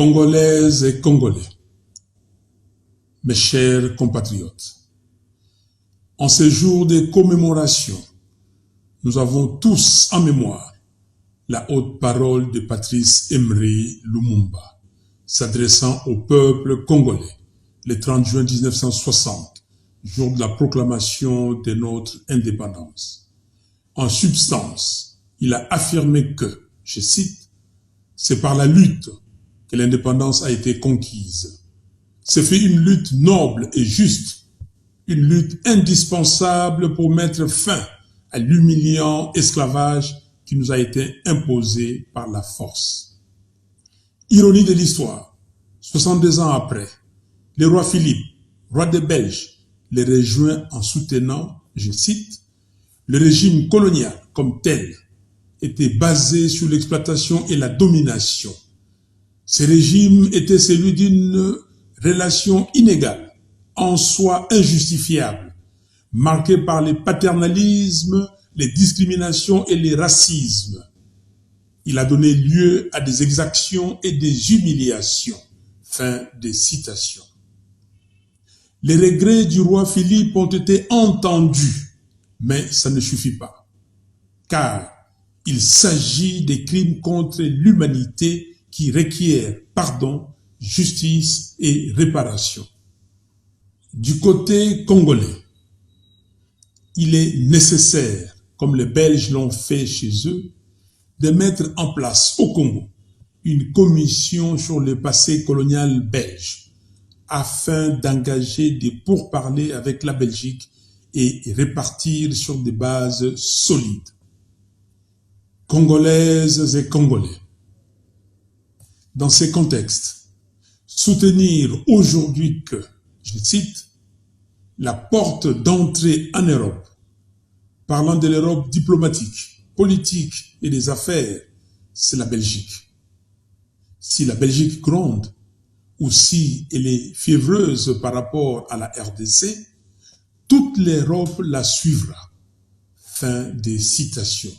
Congolaises et Congolais, mes chers compatriotes, en ces jours de commémoration, nous avons tous en mémoire la haute parole de Patrice Emery Lumumba, s'adressant au peuple congolais le 30 juin 1960, jour de la proclamation de notre indépendance. En substance, il a affirmé que, je cite, « c'est par la lutte que l'indépendance a été conquise. Ce fut une lutte noble et juste, une lutte indispensable pour mettre fin à l'humiliant esclavage qui nous a été imposé par la force. » Ironie de l'histoire, 62 ans après, le roi Philippe, roi des Belges, les rejoint en soutenant, je cite, « le régime colonial comme tel était basé sur l'exploitation et la domination. Ce régime était celui d'une relation inégale, en soi injustifiable, marquée par les paternalismes, les discriminations et les racismes. Il a donné lieu à des exactions et des humiliations. » Fin de citation. Les regrets du roi Philippe ont été entendus, mais ça ne suffit pas, car il s'agit des crimes contre l'humanité qui requièrent pardon, justice et réparation. Du côté congolais, il est nécessaire, comme les Belges l'ont fait chez eux, de mettre en place au Congo une commission sur le passé colonial belge afin d'engager des pourparlers avec la Belgique et répartir sur des bases solides. Congolaises et Congolais, dans ces contextes, soutenir aujourd'hui que, je cite, « la porte d'entrée en Europe, parlant de l'Europe diplomatique, politique et des affaires, c'est la Belgique. Si la Belgique gronde, ou si elle est fiévreuse par rapport à la RDC, toute l'Europe la suivra. » Fin des citations.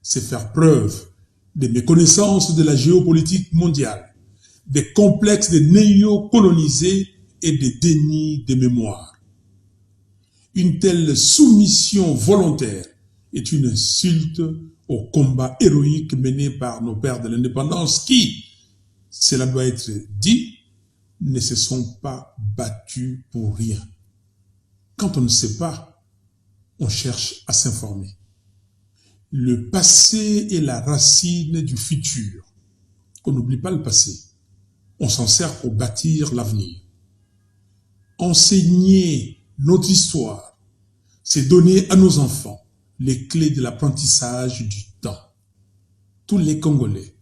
C'est faire preuve de méconnaissance de la géopolitique mondiale, des complexes de néo-colonisés et des dénis de mémoire. Une telle soumission volontaire est une insulte au combat héroïque mené par nos pères de l'indépendance qui, cela doit être dit, ne se sont pas battus pour rien. Quand on ne sait pas, on cherche à s'informer. Le passé est la racine du futur. On n'oublie pas le passé. On s'en sert pour bâtir l'avenir. Enseigner notre histoire, c'est donner à nos enfants les clés de l'apprentissage du temps. Tous les Congolais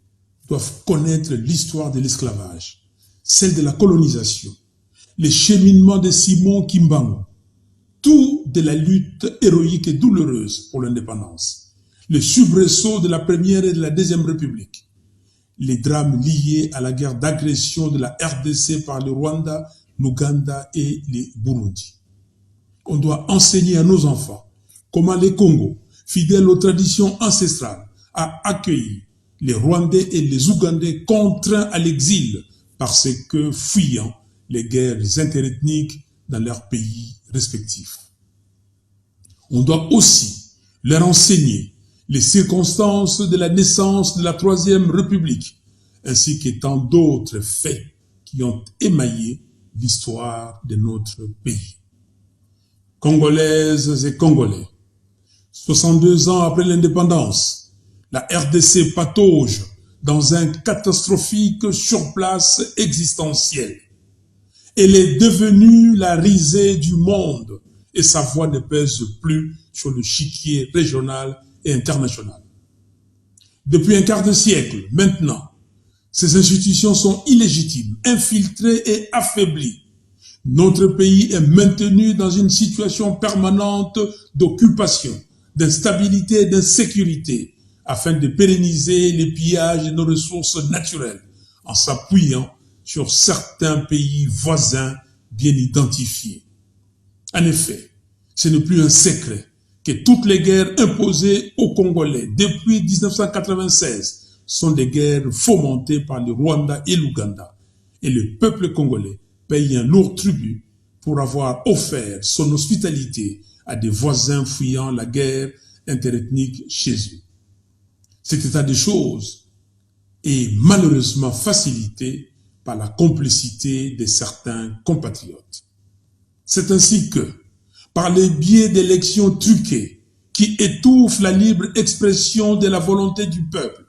doivent connaître l'histoire de l'esclavage, celle de la colonisation, les cheminements de Simon Kimbangu, tout de la lutte héroïque et douloureuse pour l'indépendance, le soubresaut de la première et de la deuxième République, les drames liés à la guerre d'agression de la RDC par le Rwanda, l'Ouganda et le Burundi. On doit enseigner à nos enfants comment les Congos, fidèles aux traditions ancestrales, a accueilli les Rwandais et les Ougandais contraints à l'exil parce que fuyant les guerres interethniques dans leurs pays respectifs. On doit aussi leur enseigner les circonstances de la naissance de la Troisième République, ainsi que tant d'autres faits qui ont émaillé l'histoire de notre pays. Congolaises et Congolais, 62 ans après l'indépendance, la RDC patauge dans un catastrophique surplace existentiel. Elle est devenue la risée du monde et sa voix ne pèse plus sur le chiquier régional et international. Depuis un quart de siècle, maintenant, ces institutions sont illégitimes, infiltrées et affaiblies. Notre pays est maintenu dans une situation permanente d'occupation, d'instabilité et d'insécurité, afin de pérenniser les pillages de nos ressources naturelles, en s'appuyant sur certains pays voisins bien identifiés. En effet, ce n'est plus un secret que toutes les guerres imposées aux Congolais depuis 1996 sont des guerres fomentées par le Rwanda et l'Ouganda. Et le peuple congolais paye un lourd tribut pour avoir offert son hospitalité à des voisins fuyant la guerre interethnique chez eux. Cet état des choses est malheureusement facilité par la complicité de certains compatriotes. C'est ainsi que, par les biais d'élections truquées qui étouffent la libre expression de la volonté du peuple,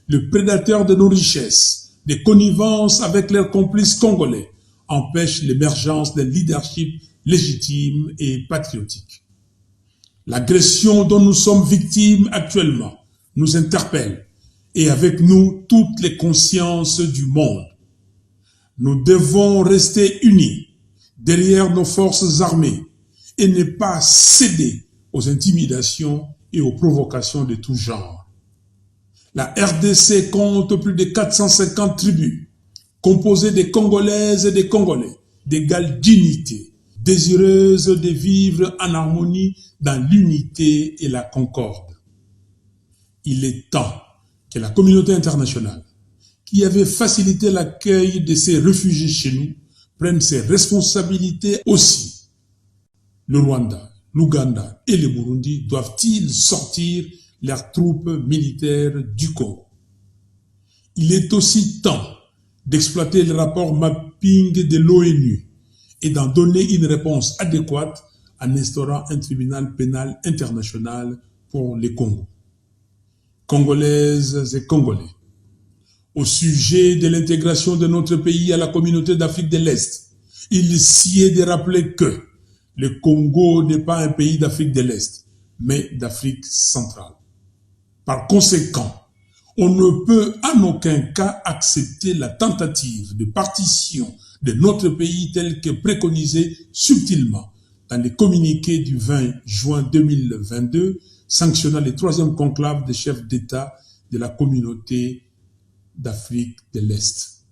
le prédateur de nos richesses, des connivences avec leurs complices congolais, empêche l'émergence d'un leadership légitime et patriotique. L'agression dont nous sommes victimes actuellement nous interpelle et avec nous toutes les consciences du monde. Nous devons rester unis derrière nos forces armées et ne pas céder aux intimidations et aux provocations de tout genre. La RDC compte plus de 450 tribus, composées des Congolaises et des Congolais d'égale dignité, désireuses de vivre en harmonie dans l'unité et la concorde. Il est temps que la communauté internationale, qui avait facilité l'accueil de ces réfugiés chez nous, prenne ses responsabilités aussi. Le Rwanda, l'Ouganda et le Burundi doivent-ils sortir leurs troupes militaires du Congo? Il est aussi temps d'exploiter le rapport mapping de l'ONU et d'en donner une réponse adéquate en instaurant un tribunal pénal international pour les Congos. Congolaises et Congolais, au sujet de l'intégration de notre pays à la communauté d'Afrique de l'Est, il s'y est de rappeler que le Congo n'est pas un pays d'Afrique de l'Est, mais d'Afrique centrale. Par conséquent, on ne peut en aucun cas accepter la tentative de partition de notre pays telle que préconisée subtilement dans les communiqués du 20 juin 2022 sanctionnant le 3e conclave des chefs d'État de la communauté d'Afrique de l'Est.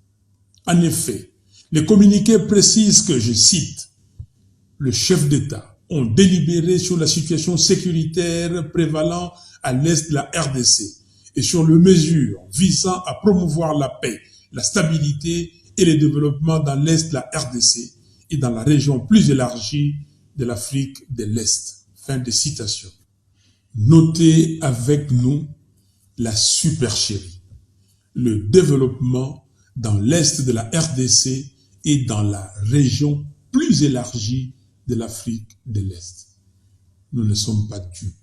En effet, les communiqués précisent que, je cite, « Le chef d'État ont délibéré sur la situation sécuritaire prévalant à l'est de la RDC et sur les mesures visant à promouvoir la paix, la stabilité et le développement dans l'est de la RDC et dans la région plus élargie de l'Afrique de l'Est. » Fin de citation. Notez avec nous la supercherie, le développement dans l'est de la RDC et dans la région plus élargie de l'Afrique de l'Est. Nous ne sommes pas dupes.